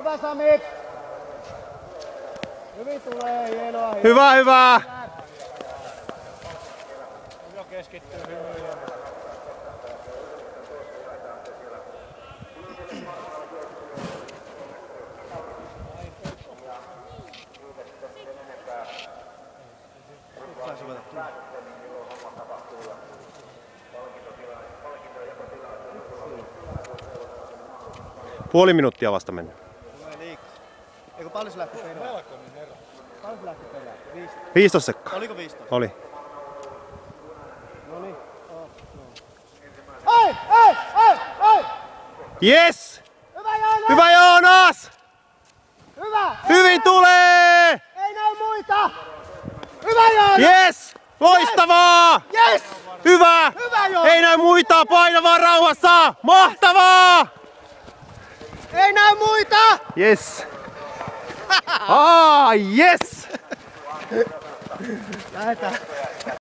Hyvä Sami! Hyvin tulee, hienoa. Hyvä, hyvä! Jo keskittyy hyvin. Puoli minuuttia vasta mennä. Eikö paljon se lähti perään? Melkoinen ero. Paljon se lähti perään? 15 sekkaa. Oliko 15? Oli. Noniin. Ai! Ai! Ai! Ai! Yes! Hyvä Joonas! Hyvä Joonas! Hyvä! Hyvin tulee! Ei näy muita! Hyvä Joonas! Yes! Loistavaa! Yes! Hyvä! Hyvä Joonas! Ei näy muita, paina vaan rauhassa! Mahtavaa! Ei näy muita! Yes! Yes! Lähetään.